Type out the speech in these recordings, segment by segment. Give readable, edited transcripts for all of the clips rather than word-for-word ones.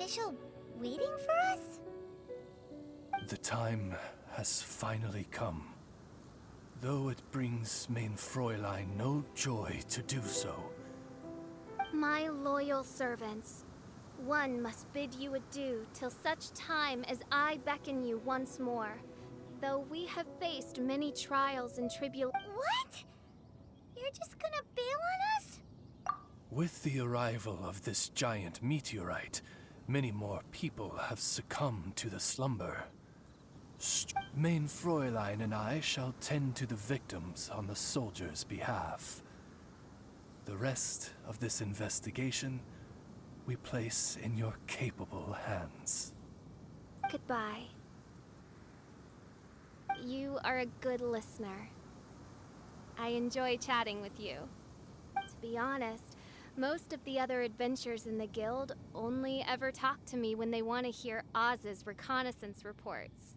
official waiting for us? The time has finally come. Though it brings main Fräulein no joy to do so. My loyal servants, one must bid you adieu till such time as I beckon you once more. Though we have faced many trials and tribulations. What? You're just gonna bail on us? With the arrival of this giant meteorite, many more people have succumbed to the slumber. Main Fräulein and I shall tend to the victims on the soldiers' behalf. The rest of this investigation we place in your capable hands. Goodbye. You are a good listener. I enjoy chatting with you. To be honest, most of the other adventurers in the guild only ever talk to me when they want to hear Oz's reconnaissance reports.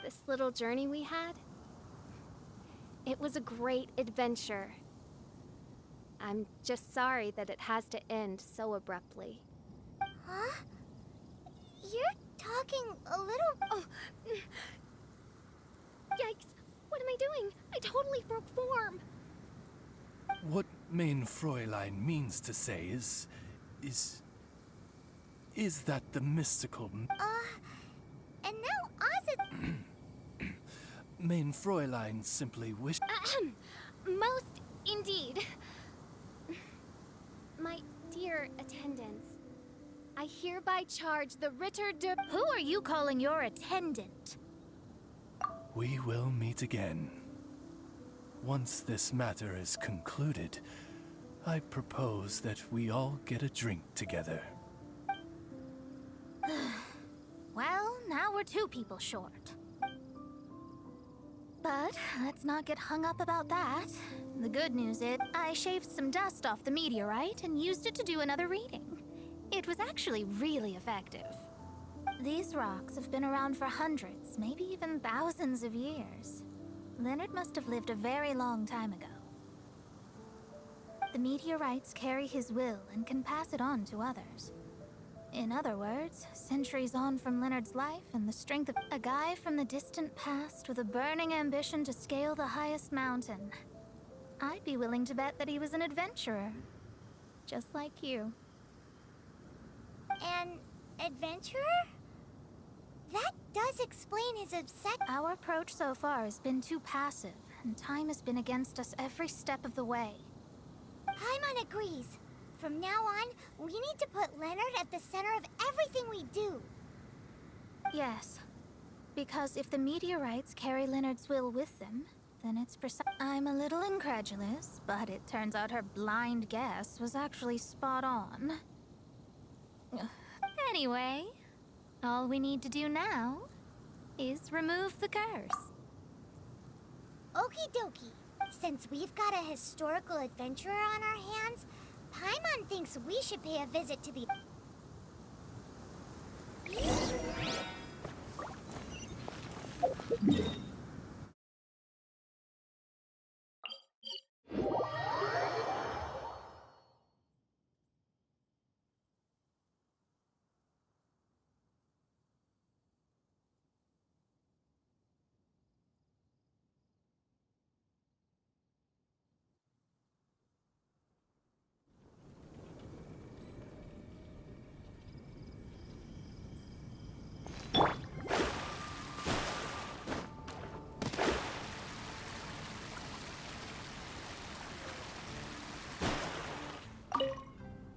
This little journey we had, it was a great adventure. I'm just sorry that it has to end so abruptly. Huh? You're talking a little... Oh, yikes! What am I doing? I totally broke form! What main Fräulein means to say is that the mystical... And now Oz is... Main Fräulein simply wished... Most indeed. My dear attendants, I hereby charge the Ritter de... Who are you calling your attendant? We will meet again. Once this matter is concluded, I propose that we all get a drink together. Well, now we're 2 people short. But let's not get hung up about that. The good news is, I shaved some dust off the meteorite and used it to do another reading. It was actually really effective. These rocks have been around for hundreds, maybe even thousands of years. Leonard must have lived a very long time ago. The meteorites carry his will and can pass it on to others. In other words, centuries on from Leonard's life and the strength of a guy from the distant past with a burning ambition to scale the highest mountain. I'd be willing to bet that he was an adventurer, just like you. An adventurer? That does explain his obsession. Our approach so far has been too passive, and time has been against us every step of the way. Paimon agrees. From now on, we need to put Leonard at the center of everything we do. Yes, because if the meteorites carry Leonard's will with them, then it's I'm a little incredulous, but it turns out her blind guess was actually spot on. Anyway, all we need to do now is remove the curse. Okie dokie. Since we've got a historical adventurer on our hands, Paimon thinks we should pay a visit to the...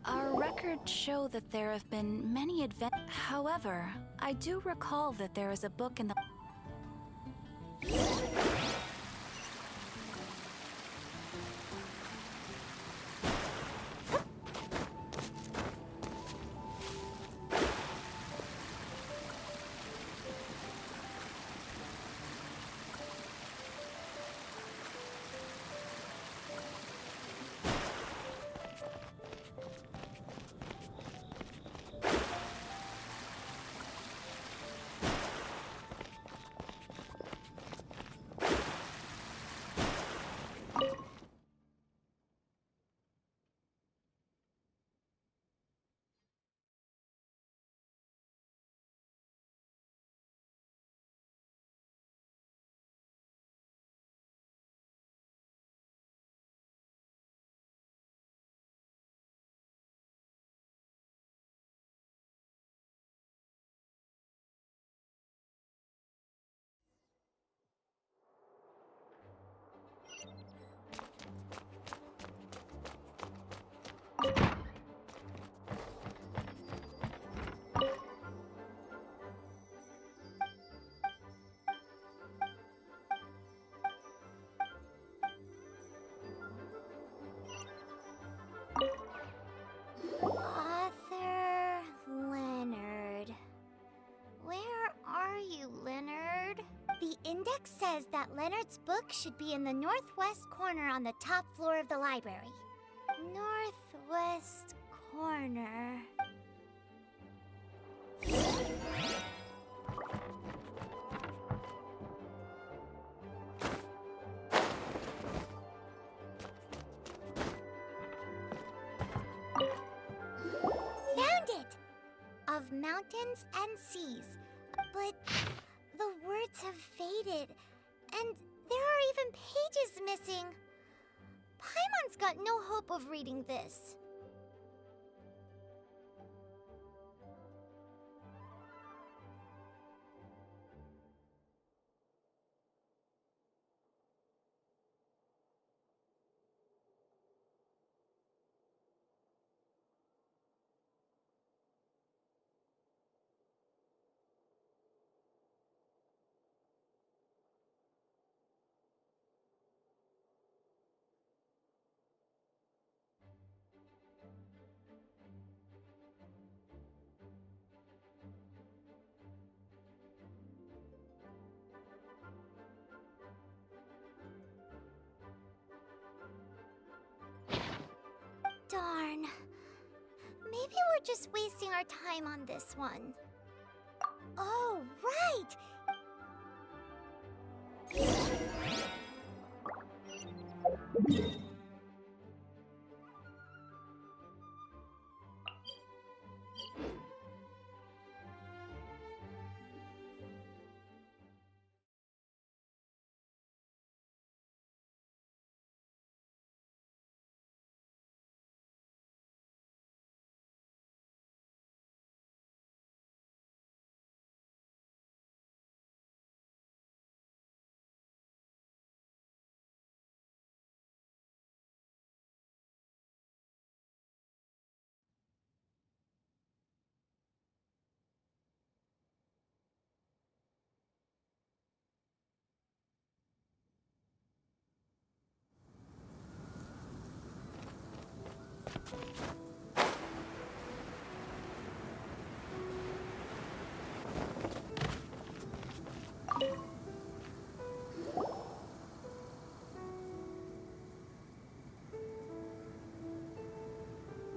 Our records show that there have been many However, I do recall that there is a book in the... index says that Leonard's book should be in the northwest corner on the top floor of the library. Northwest corner. Found it! Of mountains and seas. But the words have faded, and there are even pages missing. Paimon's got no hope of reading this. Darn. Maybe we're just wasting our time on this one. Oh, right!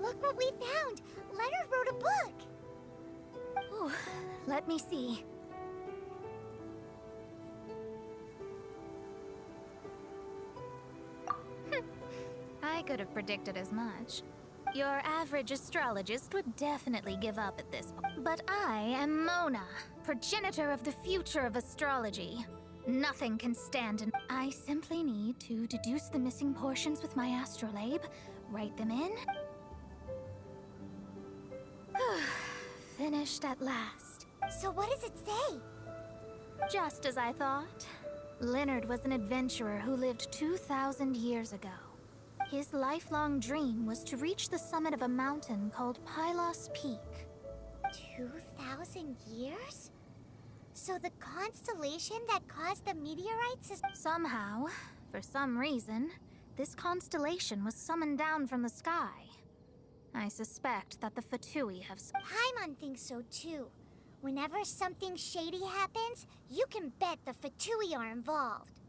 Look what we found! Leonard wrote a book! Ooh, let me see. I could have predicted as much. Your average astrologist would definitely give up at this point. But I am Mona, progenitor of the future of astrology. Nothing can stand in. I simply need to deduce the missing portions with my astrolabe, write them in. Finished at last. So what does it say? Just as I thought. Leonard was an adventurer who lived 2,000 years ago. His lifelong dream was to reach the summit of a mountain called Pylos Peak. 2,000 years? So the constellation that caused the meteorites is... Somehow, for some reason, this constellation was summoned down from the sky. I suspect that the Fatui have... Paimon thinks so too. Whenever something shady happens, you can bet the Fatui are involved.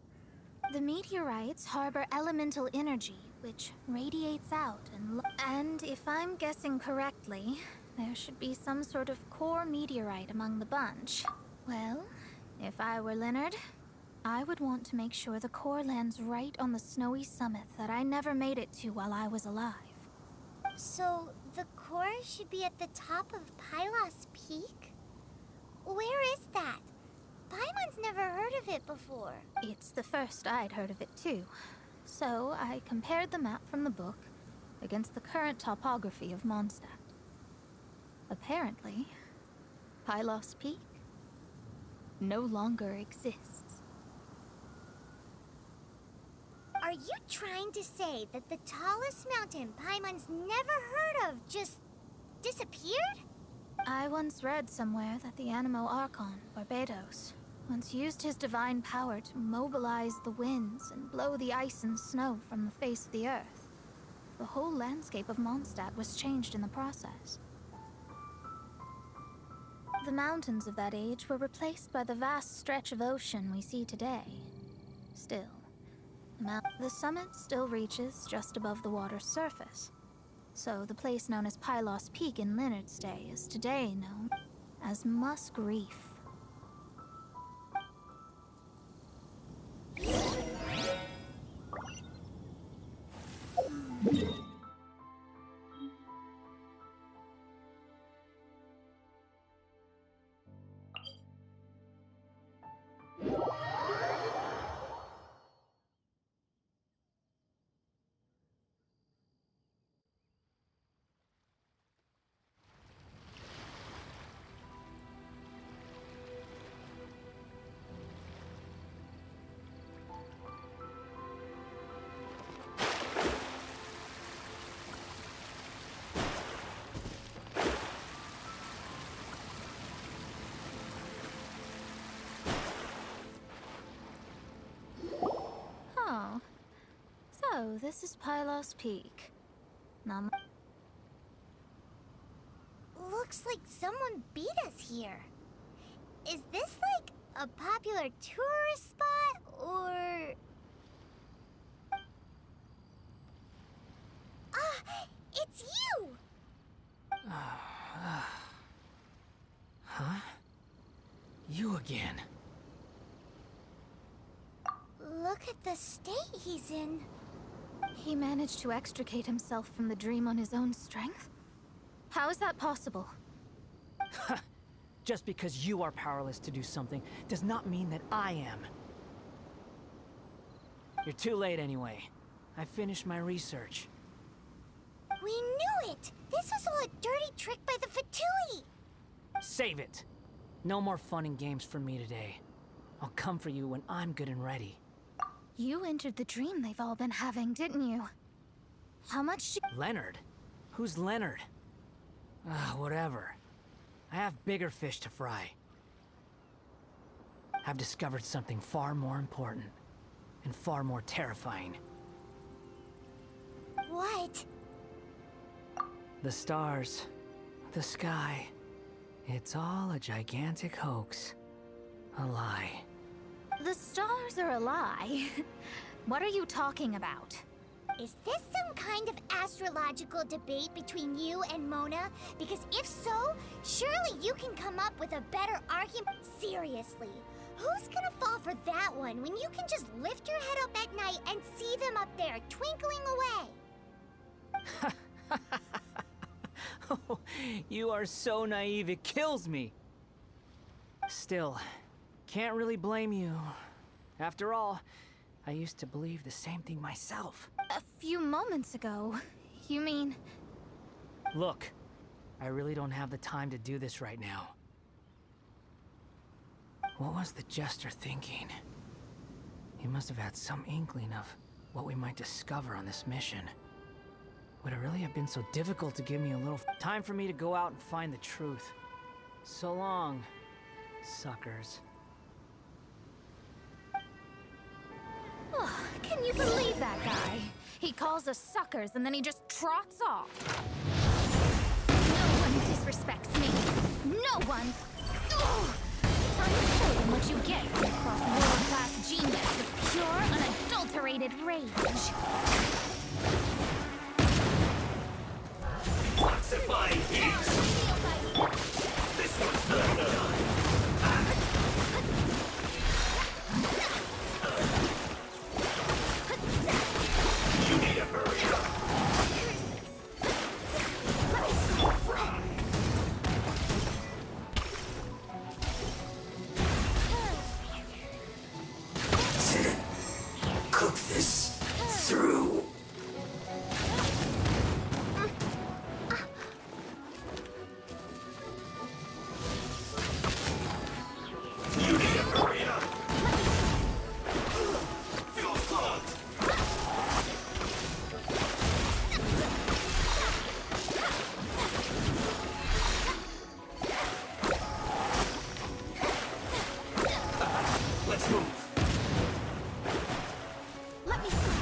The meteorites harbor elemental energy, which radiates out and if I'm guessing correctly, there should be some sort of core meteorite among the bunch. Well, if I were Leonard, I would want to make sure the core lands right on the snowy summit that I never made it to while I was alive. So, the core should be at the top of Pylos Peak? Where is that? Paimon's never heard of it before. It's the first I'd heard of it too. So I compared the map from the book against the current topography of Mondstadt. Apparently, Pylos Peak no longer exists. Are you trying to say that the tallest mountain Paimon's never heard of just disappeared? I once read somewhere that the Animo Archon, Barbados, once used his divine power to mobilize the winds and blow the ice and snow from the face of the earth. The whole landscape of Mondstadt was changed in the process. The mountains of that age were replaced by the vast stretch of ocean we see today. Still, the summit still reaches just above the water's surface. So the place known as Pylos Peak in Leonard's day is today known as Musk Reef. Oh, so this is Pylos Peak. Looks like someone beat us here. Is this like a popular tourist spot, or... Ah, it's you! Huh? You again. Look at the state he's in. He managed to extricate himself from the dream on his own strength? How is that possible? Just because you are powerless to do something does not mean that I am. You're too late anyway. I finished my research. We knew it! This was all a dirty trick by the Fatui! Save it! No more fun and games for me today. I'll come for you when I'm good and ready. You entered the dream they've all been having, didn't you? How much Leonard? Who's Leonard? Whatever. I have bigger fish to fry. I've discovered something far more important and far more terrifying. What? The stars, the sky, it's all a gigantic hoax. A lie. The stars are a lie. What are you talking about? Is this some kind of astrological debate between you and Mona? Because if so, surely you can come up with a better argument. Seriously, who's gonna fall for that one when you can just lift your head up at night and see them up there twinkling away? Oh, you are so naive, it kills me. Still, can't really blame you. After all, I used to believe the same thing myself. A few moments ago, you mean... Look, I really don't have the time to do this right now. What was the Jester thinking? He must have had some inkling of what we might discover on this mission. Would it really have been so difficult to give me a little time for me to go out and find the truth? So long, suckers. Oh, can you believe that guy? He calls us suckers and then he just trots off. No one disrespects me. No one. Ugh. Time to show them what you get when you cross world-class genius with pure, unadulterated rage. Classifying heat! This one's not done! You need to hurry up! Cook this through. You need to hurry up. Fuel's clogged. Let's move. Let me see.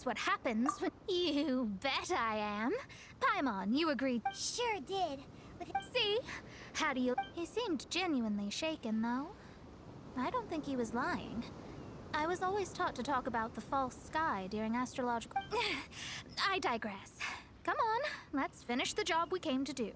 what happens when... You bet I am. Paimon, you agreed. Sure did. But See? How do you... He seemed genuinely shaken, though. I don't think he was lying. I was always taught to talk about the false sky during astrological... I digress. Come on, let's finish the job we came to do.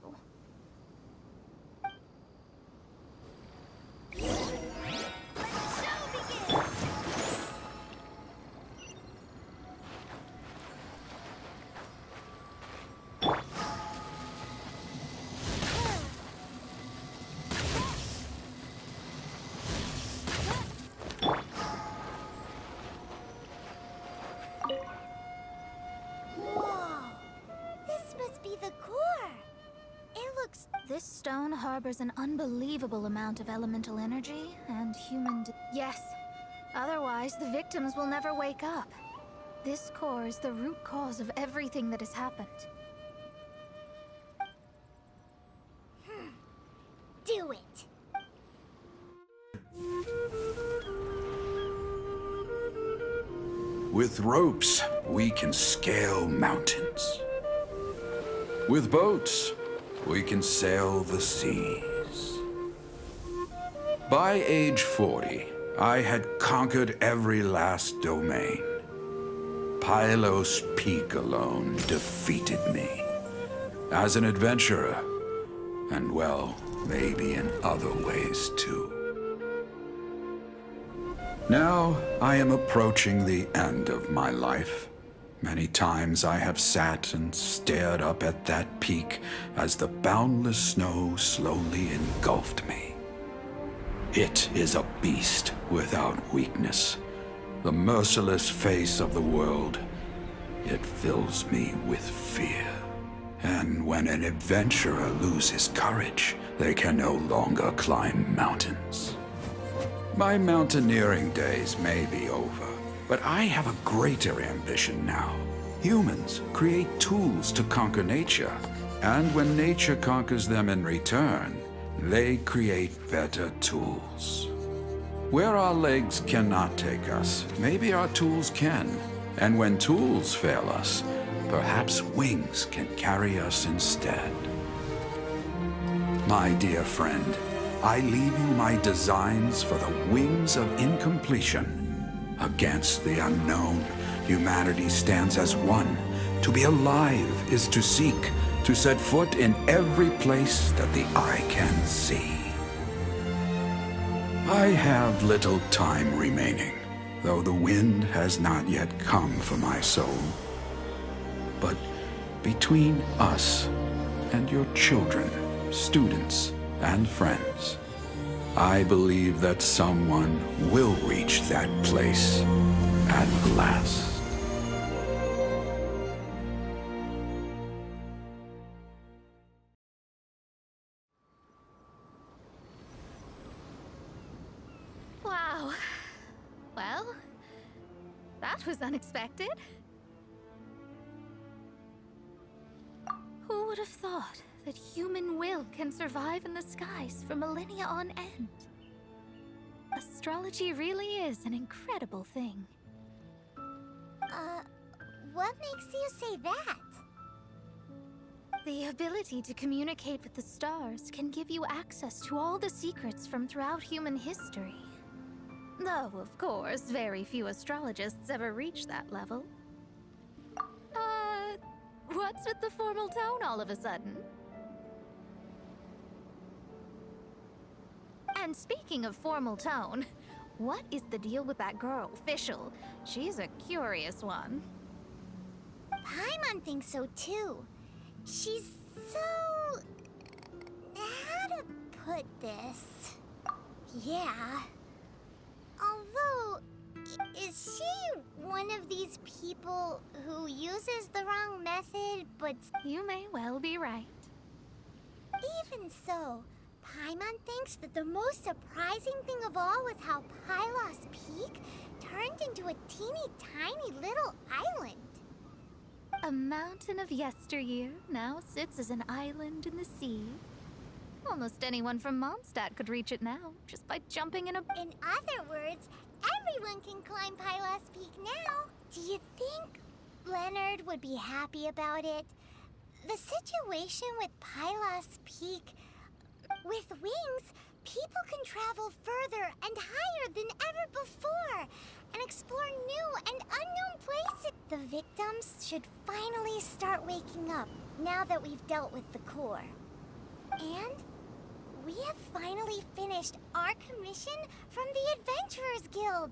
This stone harbors an unbelievable amount of elemental energy and human... Yes. Otherwise, the victims will never wake up. This core is the root cause of everything that has happened. do it. With ropes, we can scale mountains. With boats, we can sail the seas. By age 40, I had conquered every last domain. Pylos Peak alone defeated me. As an adventurer, and well, maybe in other ways too. Now, I am approaching the end of my life. Many times I have sat and stared up at that peak as the boundless snow slowly engulfed me. It is a beast without weakness, the merciless face of the world. It fills me with fear. And when an adventurer loses courage, they can no longer climb mountains. My mountaineering days may be over, but I have a greater ambition now. Humans create tools to conquer nature, and when nature conquers them in return, they create better tools. Where our legs cannot take us, maybe our tools can. And when tools fail us, perhaps wings can carry us instead. My dear friend, I leave you my designs for the wings of incompletion. Against the unknown, humanity stands as one. To be alive is to seek, to set foot in every place that the eye can see. I have little time remaining, though the wind has not yet come for my soul. But between us and your children, students, and friends, I believe that someone will reach that place at last. Wow. Well, that was unexpected. Who would have thought that human will can survive in the skies for millennia on end? Astrology really is an incredible thing. What makes you say that? The ability to communicate with the stars can give you access to all the secrets from throughout human history. Though, of course, very few astrologists ever reach that level. What's with the formal tone all of a sudden? And speaking of formal tone, what is the deal with that girl, Fischl? She's a curious one. Paimon thinks so too. She's so... how to put this? Yeah. Although, is she one of these people who uses the wrong method, but... You may well be right. Even so, Paimon thinks that the most surprising thing of all was how Pylos Peak turned into a teeny tiny little island. A mountain of yesteryear now sits as an island in the sea. Almost anyone from Mondstadt could reach it now, just by jumping in a... In other words, everyone can climb Pylos Peak now. Do you think Leonard would be happy about it. The situation with Pylos Peak... With wings, people can travel further and higher than ever before and explore new and unknown places. The victims should finally start waking up now that we've dealt with the core. And we have finally finished our commission from the Adventurers Guild.